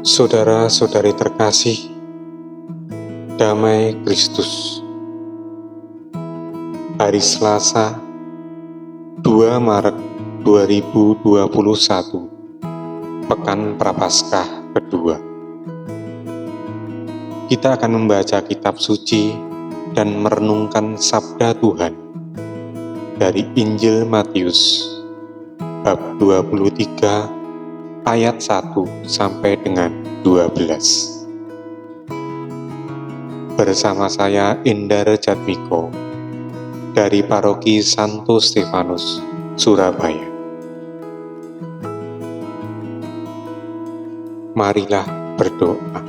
Saudara-saudari terkasih, damai Kristus. Hari Selasa, 2 Maret 2021, Pekan Prapaskah kedua. Kita akan membaca kitab suci dan merenungkan sabda Tuhan dari Injil Matius, bab 23, ayat 1 sampai dengan 12. Bersama saya Indar Jatmiko dari Paroki Santo Stefanus, Surabaya. Marilah berdoa.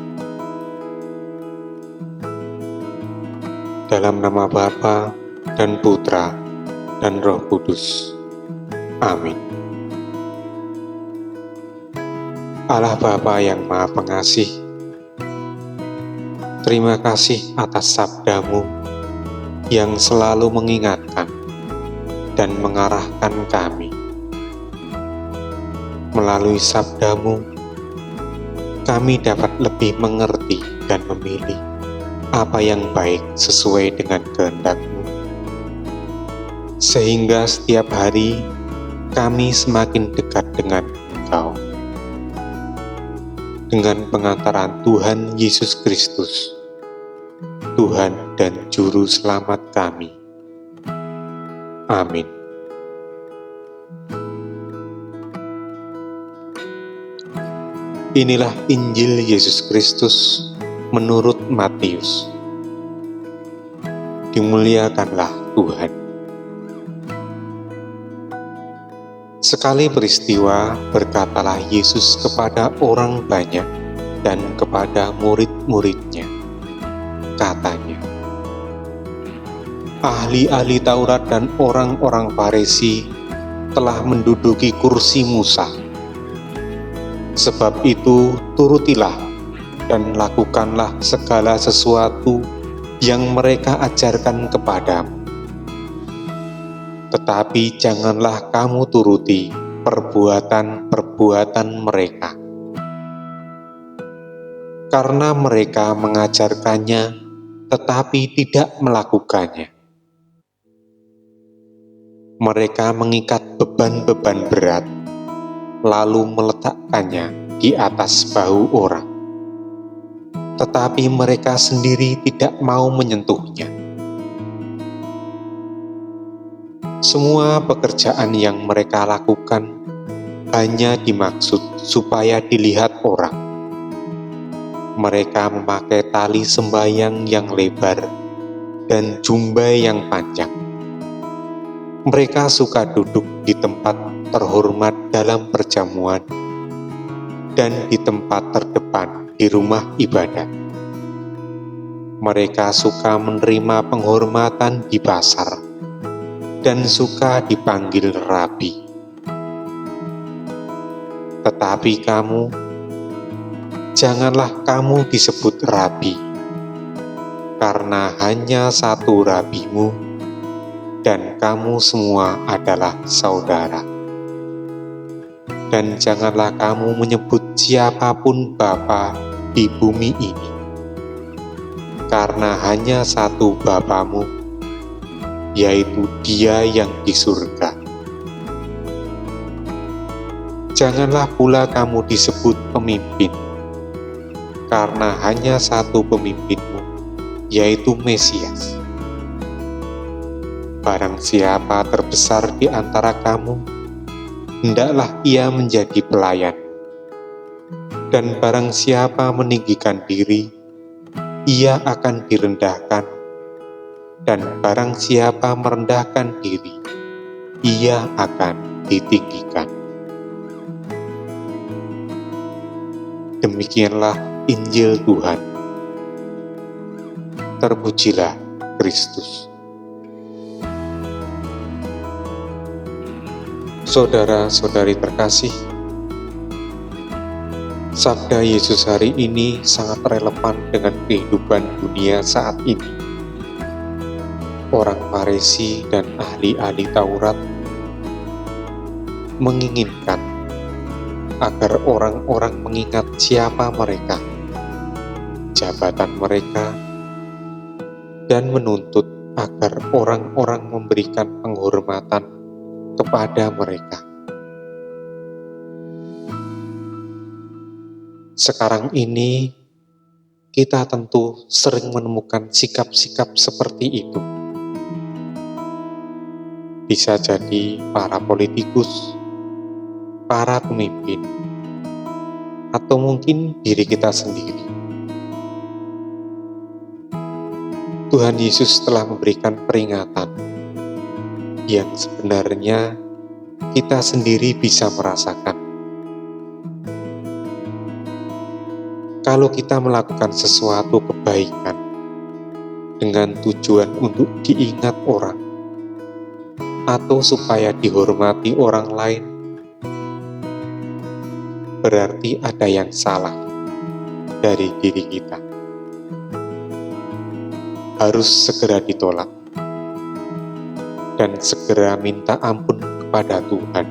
Dalam nama Bapa dan Putra dan Roh Kudus. Amin. Allah Bapa yang Maha Pengasih, terima kasih atas sabda-Mu yang selalu mengingatkan dan mengarahkan kami. Melalui sabda-Mu, kami dapat lebih mengerti dan memilih apa yang baik sesuai dengan kehendak-Mu. Sehingga setiap hari kami semakin dekat dengan Engkau. Dengan pengantaran Tuhan Yesus Kristus, Tuhan dan Juru Selamat kami. Amin. Inilah Injil Yesus Kristus menurut Matius. Dimuliakanlah Tuhan. Sekali peristiwa, berkatalah Yesus kepada orang banyak dan kepada murid-muridnya. Katanya, ahli-ahli Taurat dan orang-orang Farisi telah menduduki kursi Musa. Sebab itu, turutilah dan lakukanlah segala sesuatu yang mereka ajarkan kepadamu. Tetapi janganlah kamu turuti perbuatan-perbuatan mereka, karena mereka mengajarkannya tetapi tidak melakukannya. Mereka mengikat beban-beban berat, lalu meletakkannya di atas bahu orang, tetapi mereka sendiri tidak mau menyentuhnya. Semua pekerjaan yang mereka lakukan hanya dimaksud supaya dilihat orang. Mereka memakai tali sembahyang yang lebar dan jumbai yang panjang. Mereka suka duduk di tempat terhormat dalam perjamuan dan di tempat terdepan di rumah ibadat. Mereka suka menerima penghormatan di pasar dan suka dipanggil rabi. Tetapi kamu, janganlah kamu disebut rabi, karena hanya satu rabimu, dan kamu semua adalah saudara. Dan janganlah kamu menyebut siapapun Bapa di bumi ini, karena hanya satu Bapamu, yaitu Dia yang di surga. Janganlah pula kamu disebut pemimpin, karena hanya satu pemimpinmu, yaitu Mesias. Barang siapa terbesar di antara kamu, hendaklah ia menjadi pelayan. Dan barang siapa meninggikan diri, ia akan direndahkan. Dan barang siapa merendahkan diri, ia akan ditinggikan. Demikianlah Injil Tuhan. Terpujilah Kristus. Saudara-saudari terkasih, sabda Yesus hari ini sangat relevan dengan kehidupan dunia saat ini. Orang Farisi dan ahli-ahli Taurat menginginkan agar orang-orang mengingat siapa mereka, jabatan mereka, dan menuntut agar orang-orang memberikan penghormatan kepada mereka. Sekarang ini, kita tentu sering menemukan sikap-sikap seperti itu. Bisa jadi para politikus, para pemimpin, atau mungkin diri kita sendiri. Tuhan Yesus telah memberikan peringatan yang sebenarnya kita sendiri bisa merasakan. Kalau kita melakukan sesuatu kebaikan dengan tujuan untuk diingat orang atau supaya dihormati orang lain, berarti ada yang salah dari diri kita. Harus segera ditolak dan segera minta ampun kepada Tuhan.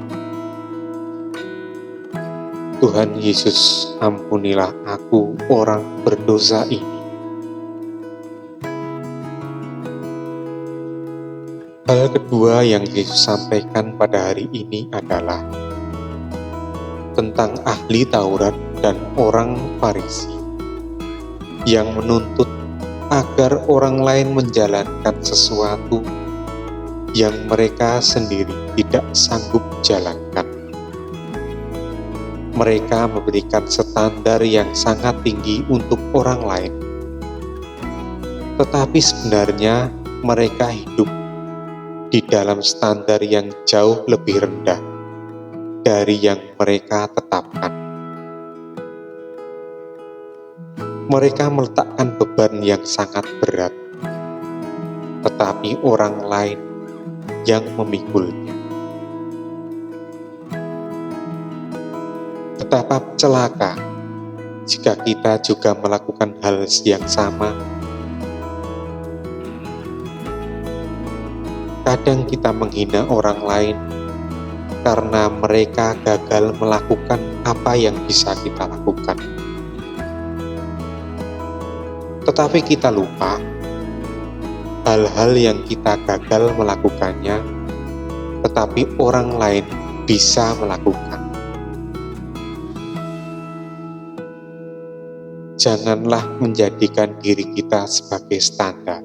Tuhan Yesus, ampunilah aku orang berdosa ini. Hal kedua yang Yesus sampaikan pada hari ini adalah tentang ahli Taurat dan orang Farisi yang menuntut agar orang lain menjalankan sesuatu yang mereka sendiri tidak sanggup jalankan. Mereka memberikan standar yang sangat tinggi untuk orang lain, tetapi sebenarnya mereka hidup di dalam standar yang jauh lebih rendah dari yang mereka tetapkan. Mereka meletakkan beban yang sangat berat, tetapi orang lain yang memikulnya. Betapa celaka jika kita juga melakukan hal yang sama. Kadang kita menghina orang lain karena mereka gagal melakukan apa yang bisa kita lakukan. Tetapi kita lupa hal-hal yang kita gagal melakukannya, tetapi orang lain bisa melakukan. Janganlah menjadikan diri kita sebagai standar.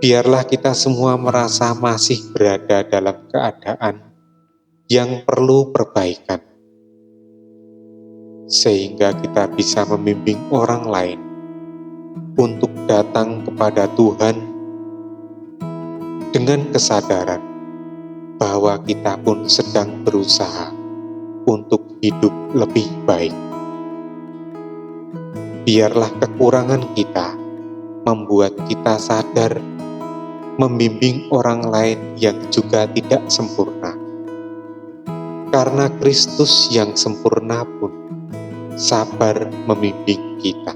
Biarlah kita semua merasa masih berada dalam keadaan yang perlu perbaikan, sehingga kita bisa membimbing orang lain untuk datang kepada Tuhan dengan kesadaran bahwa kita pun sedang berusaha untuk hidup lebih baik. Biarlah kekurangan kita membuat kita sadar membimbing orang lain yang juga tidak sempurna. Karena Kristus yang sempurna pun sabar membimbing kita.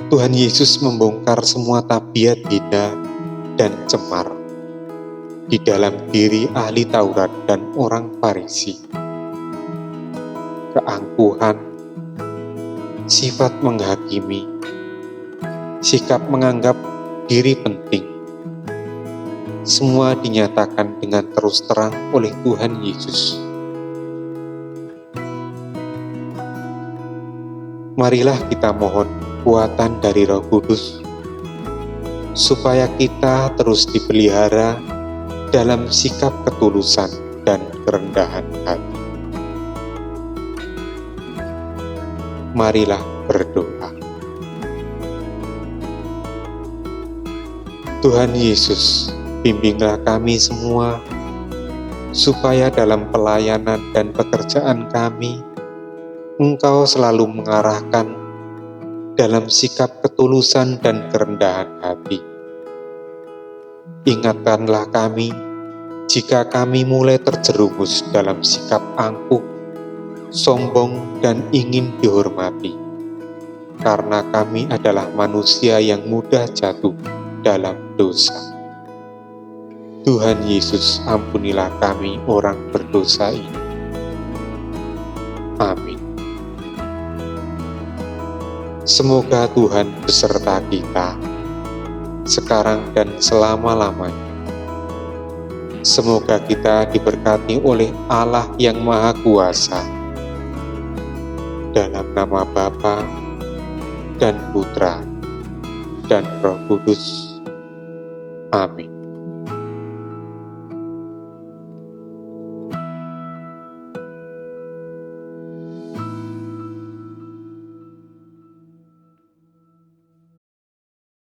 Tuhan Yesus membongkar semua tabiat hina dan cemar di dalam diri ahli Taurat dan orang Farisi. Keangkuhan, sifat menghakimi, sikap menganggap diri penting, semua dinyatakan dengan terus terang oleh Tuhan Yesus. Marilah kita mohon kekuatan dari Roh Kudus, supaya kita terus dipelihara dalam sikap ketulusan dan kerendahan hati. Marilah berdoa. Tuhan Yesus, bimbinglah kami semua, supaya dalam pelayanan dan pekerjaan kami, Engkau selalu mengarahkan dalam sikap ketulusan dan kerendahan hati. Ingatkanlah kami, jika kami mulai terjerumus dalam sikap angkuh, sombong, dan ingin dihormati, karena kami adalah manusia yang mudah jatuh dalam dosa. Tuhan Yesus, ampunilah kami orang berdosa ini. Amin. Semoga Tuhan beserta kita, sekarang dan selama-lamanya. Semoga kita diberkati oleh Allah yang Maha Kuasa, dalam nama Bapa dan Putra dan Roh Kudus. Amin.